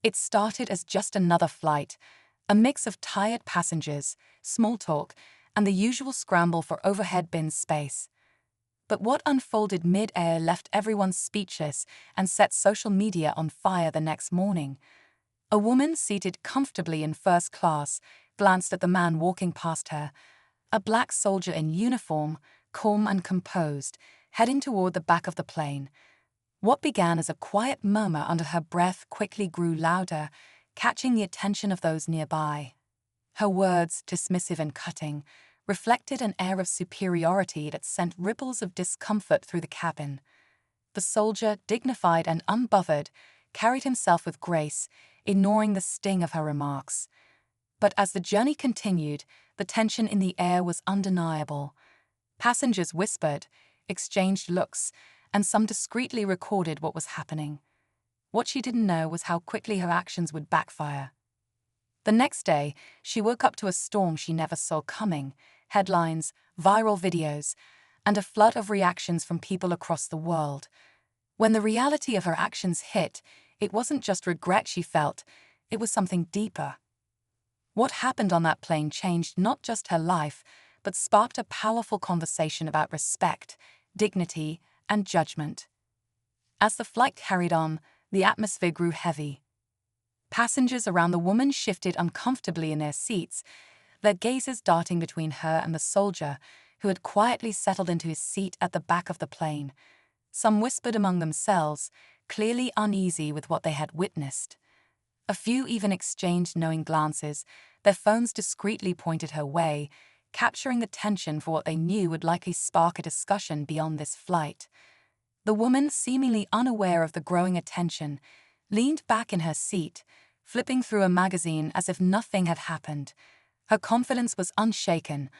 It started as just another flight, a mix of tired passengers, small talk, and the usual scramble for overhead bin space. But what unfolded mid-air left everyone speechless and set social media on fire the next morning. A woman seated comfortably in first class glanced at the man walking past her, a black soldier in uniform, calm and composed, heading toward the back of the plane. What began as a quiet murmur under her breath quickly grew louder, catching the attention of those nearby. Her words, dismissive and cutting, reflected an air of superiority that sent ripples of discomfort through the cabin. The soldier, dignified and unbothered, carried himself with grace, ignoring the sting of her remarks. But as the journey continued, the tension in the air was undeniable. Passengers whispered, exchanged looks, and some discreetly recorded what was happening. What she didn't know was how quickly her actions would backfire. The next day, she woke up to a storm she never saw coming: headlines, viral videos, and a flood of reactions from people across the world. When the reality of her actions hit, it wasn't just regret she felt, it was something deeper. What happened on that plane changed not just her life, but sparked a powerful conversation about respect, dignity, and judgment. As the flight carried on, the atmosphere grew heavy. Passengers around the woman shifted uncomfortably in their seats, their gazes darting between her and the soldier, who had quietly settled into his seat at the back of the plane. Some whispered among themselves, clearly uneasy with what they had witnessed. A few even exchanged knowing glances, their phones discreetly pointed her way, capturing the tension for what they knew would likely spark a discussion beyond this flight. The woman, seemingly unaware of the growing attention, leaned back in her seat, flipping through a magazine as if nothing had happened. Her confidence was unshaken,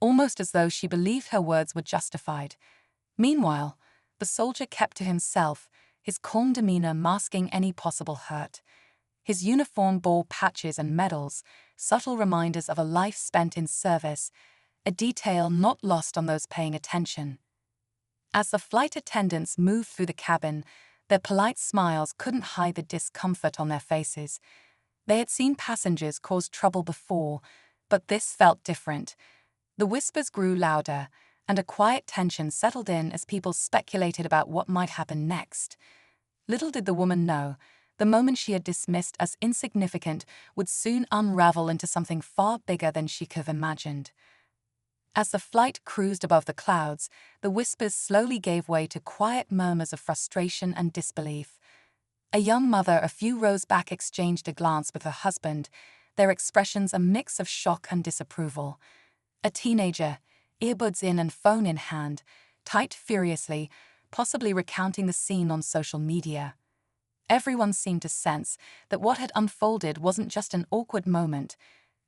almost as though she believed her words were justified. Meanwhile, the soldier kept to himself, his calm demeanor masking any possible hurt. His uniform bore patches and medals, subtle reminders of a life spent in service, a detail not lost on those paying attention. As the flight attendants moved through the cabin, their polite smiles couldn't hide the discomfort on their faces. They had seen passengers cause trouble before, but this felt different. The whispers grew louder, and a quiet tension settled in as people speculated about what might happen next. Little did the woman know, the moment she had dismissed as insignificant would soon unravel into something far bigger than she could have imagined. As the flight cruised above the clouds, the whispers slowly gave way to quiet murmurs of frustration and disbelief. A young mother a few rows back exchanged a glance with her husband, their expressions a mix of shock and disapproval. A teenager, earbuds in and phone in hand, typed furiously, possibly recounting the scene on social media. Everyone seemed to sense that what had unfolded wasn't just an awkward moment,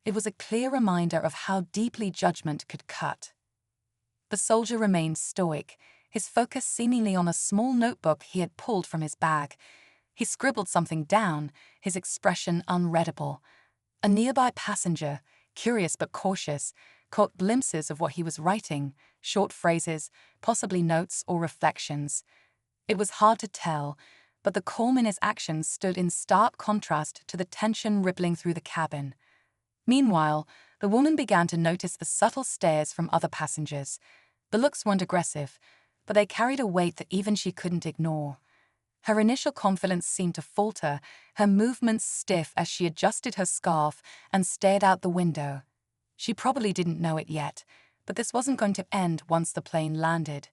it was a clear reminder of how deeply judgment could cut. The soldier remained stoic, his focus seemingly on a small notebook he had pulled from his bag. He scribbled something down, his expression unreadable. A nearby passenger, curious but cautious, caught glimpses of what he was writing, short phrases, possibly notes or reflections. It was hard to tell, but the calm in his actions stood in stark contrast to the tension rippling through the cabin. Meanwhile, the woman began to notice the subtle stares from other passengers. The looks weren't aggressive, but they carried a weight that even she couldn't ignore. Her initial confidence seemed to falter, her movements stiff as she adjusted her scarf and stared out the window. She probably didn't know it yet, but this wasn't going to end once the plane landed.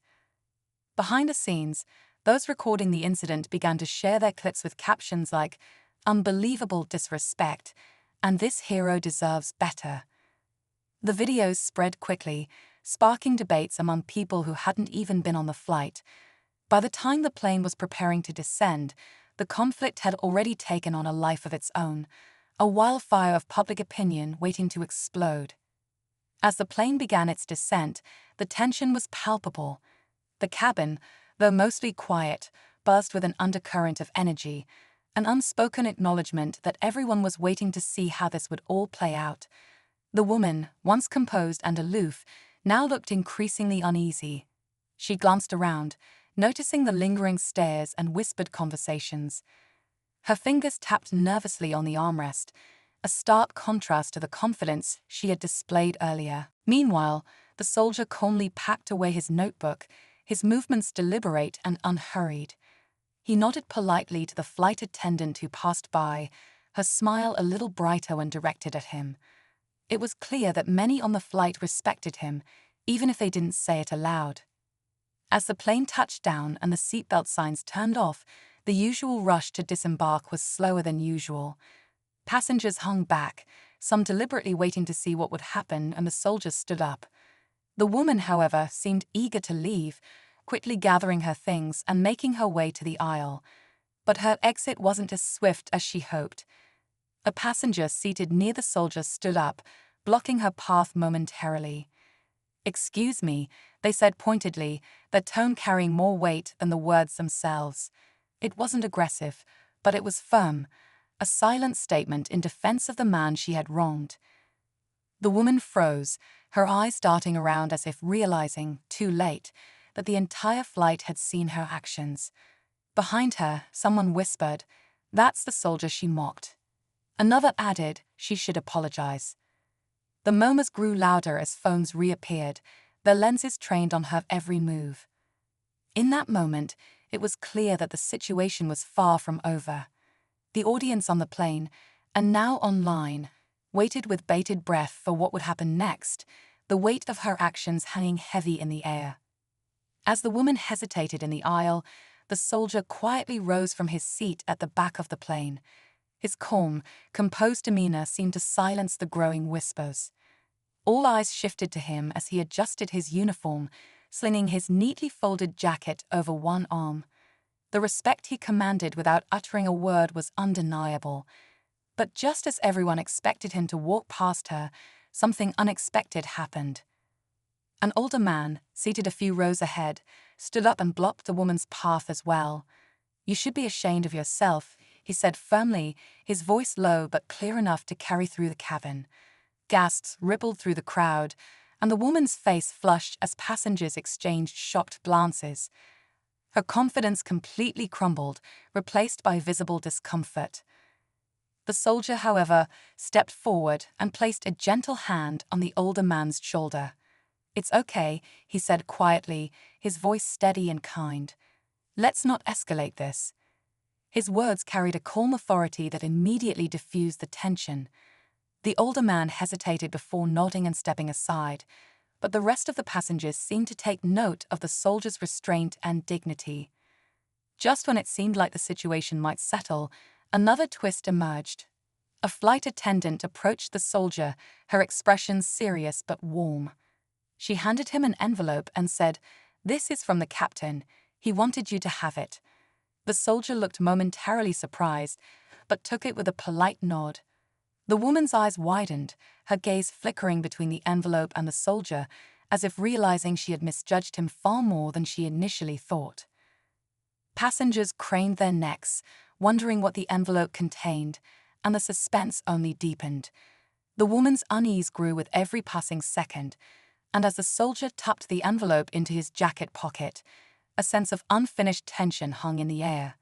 Behind the scenes, those recording the incident began to share their clips with captions like, "Unbelievable disrespect," and "This hero deserves better." The videos spread quickly, sparking debates among people who hadn't even been on the flight. By the time the plane was preparing to descend, the conflict had already taken on a life of its own, a wildfire of public opinion waiting to explode. As the plane began its descent, the tension was palpable. The cabin, though mostly quiet, buzzed with an undercurrent of energy, an unspoken acknowledgement that everyone was waiting to see how this would all play out. The woman, once composed and aloof, now looked increasingly uneasy. She glanced around, noticing the lingering stares and whispered conversations. Her fingers tapped nervously on the armrest, a stark contrast to the confidence she had displayed earlier. Meanwhile, the soldier calmly packed away his notebook, his movements deliberate and unhurried. He nodded politely to the flight attendant who passed by, her smile a little brighter when directed at him. It was clear that many on the flight respected him, even if they didn't say it aloud. As the plane touched down and the seatbelt signs turned off, the usual rush to disembark was slower than usual. Passengers hung back, some deliberately waiting to see what would happen, and the soldiers stood up. The woman, however, seemed eager to leave, quickly gathering her things and making her way to the aisle. But her exit wasn't as swift as she hoped. A passenger seated near the soldier stood up, blocking her path momentarily. "Excuse me," they said pointedly, their tone carrying more weight than the words themselves. It wasn't aggressive, but it was firm, a silent statement in defense of the man she had wronged. The woman froze, her eyes darting around as if realizing, too late, that the entire flight had seen her actions. Behind her, someone whispered, "That's the soldier she mocked." Another added, "She should apologize." The murmurs grew louder as phones reappeared, their lenses trained on her every move. In that moment, it was clear that the situation was far from over. The audience on the plane, and now online, waited with bated breath for what would happen next, the weight of her actions hanging heavy in the air. As the woman hesitated in the aisle, the soldier quietly rose from his seat at the back of the plane. His calm, composed demeanor seemed to silence the growing whispers. All eyes shifted to him as he adjusted his uniform, slinging his neatly folded jacket over one arm. The respect he commanded without uttering a word was undeniable. But just as everyone expected him to walk past her, something unexpected happened. An older man, seated a few rows ahead, stood up and blocked the woman's path as well. "You should be ashamed of yourself," he said firmly, his voice low but clear enough to carry through the cabin. Gasps rippled through the crowd, and the woman's face flushed as passengers exchanged shocked glances. Her confidence completely crumbled, replaced by visible discomfort. The soldier, however, stepped forward and placed a gentle hand on the older man's shoulder. "It's okay," he said quietly, his voice steady and kind. "Let's not escalate this." His words carried a calm authority that immediately diffused the tension. The older man hesitated before nodding and stepping aside, but the rest of the passengers seemed to take note of the soldier's restraint and dignity. Just when it seemed like the situation might settle, another twist emerged. A flight attendant approached the soldier, her expression serious but warm. She handed him an envelope and said, "This is from the captain. He wanted you to have it." The soldier looked momentarily surprised, but took it with a polite nod. The woman's eyes widened, her gaze flickering between the envelope and the soldier, as if realizing she had misjudged him far more than she initially thought. Passengers craned their necks, wondering what the envelope contained, and the suspense only deepened. The woman's unease grew with every passing second, and as the soldier tucked the envelope into his jacket pocket, a sense of unfinished tension hung in the air.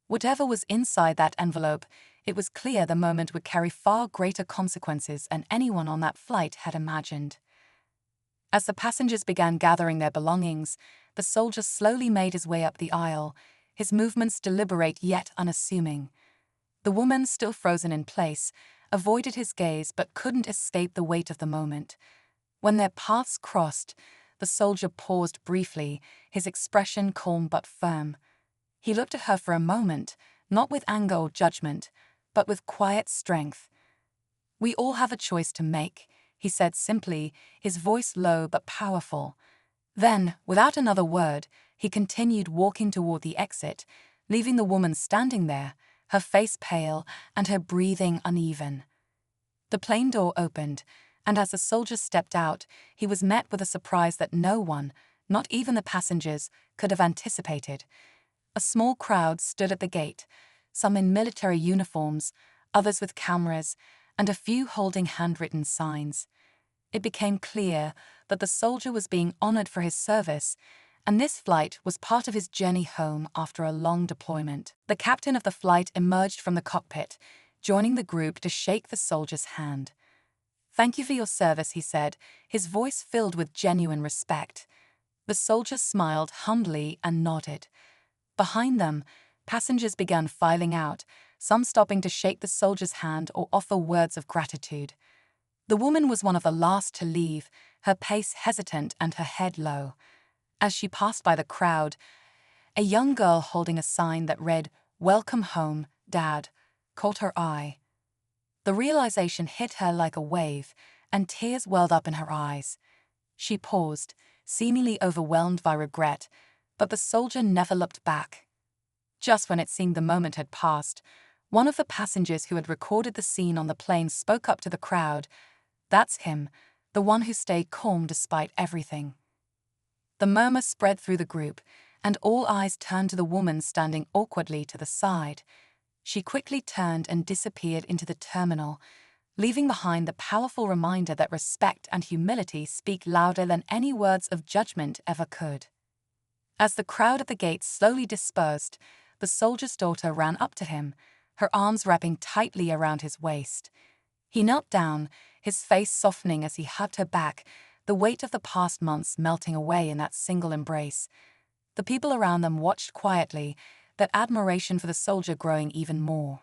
Whatever was inside that envelope, it was clear the moment would carry far greater consequences than anyone on that flight had imagined. As the passengers began gathering their belongings, the soldier slowly made his way up the aisle, his movements deliberate yet unassuming. The woman, still frozen in place, avoided his gaze but couldn't escape the weight of the moment. When their paths crossed, the soldier paused briefly, his expression calm but firm. He looked at her for a moment, not with anger or judgment, but with quiet strength. "We all have a choice to make," he said simply, his voice low but powerful. Then, without another word, he continued walking toward the exit, leaving the woman standing there, her face pale and her breathing uneven. The plane door opened, and as the soldier stepped out, he was met with a surprise that no one, not even the passengers, could have anticipated. A small crowd stood at the gate, some in military uniforms, others with cameras, and a few holding handwritten signs. It became clear that the soldier was being honored for his service, and this flight was part of his journey home after a long deployment. The captain of the flight emerged from the cockpit, joining the group to shake the soldier's hand. "Thank you for your service," he said, his voice filled with genuine respect. The soldier smiled humbly and nodded. Behind them, passengers began filing out, some stopping to shake the soldier's hand or offer words of gratitude. The woman was one of the last to leave, her pace hesitant and her head low. As she passed by the crowd, a young girl holding a sign that read, "Welcome home, Dad," caught her eye. The realization hit her like a wave, and tears welled up in her eyes. She paused, seemingly overwhelmed by regret, but the soldier never looked back. Just when it seemed the moment had passed, one of the passengers who had recorded the scene on the plane spoke up to the crowd. "That's him, the one who stayed calm despite everything." The murmur spread through the group, and all eyes turned to the woman standing awkwardly to the side. She quickly turned and disappeared into the terminal, leaving behind the powerful reminder that respect and humility speak louder than any words of judgment ever could. As the crowd at the gate slowly dispersed, the soldier's daughter ran up to him, her arms wrapping tightly around his waist. He knelt down, his face softening as he hugged her back, the weight of the past months melting away in that single embrace. The people around them watched quietly, that admiration for the soldier growing even more.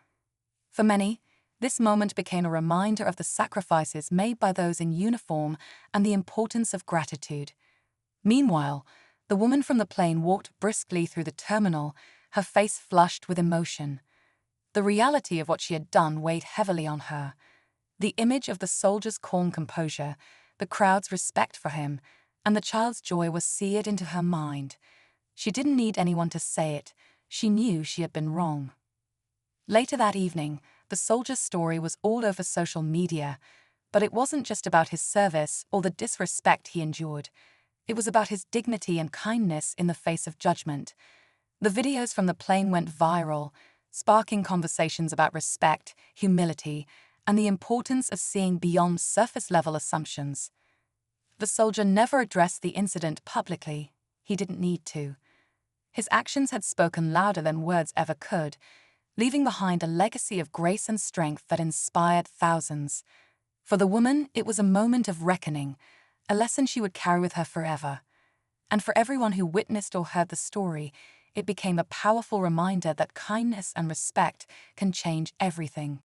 For many, this moment became a reminder of the sacrifices made by those in uniform and the importance of gratitude. Meanwhile, the woman from the plane walked briskly through the terminal, her face flushed with emotion. The reality of what she had done weighed heavily on her. The image of the soldier's calm composure, the crowd's respect for him, and the child's joy was seared into her mind. She didn't need anyone to say it. She knew she had been wrong. Later that evening, the soldier's story was all over social media, but it wasn't just about his service or the disrespect he endured. It was about his dignity and kindness in the face of judgment. The videos from the plane went viral, sparking conversations about respect, humility, and the importance of seeing beyond surface-level assumptions. The soldier never addressed the incident publicly. He didn't need to. His actions had spoken louder than words ever could, leaving behind a legacy of grace and strength that inspired thousands. For the woman, it was a moment of reckoning, a lesson she would carry with her forever. And for everyone who witnessed or heard the story, it became a powerful reminder that kindness and respect can change everything.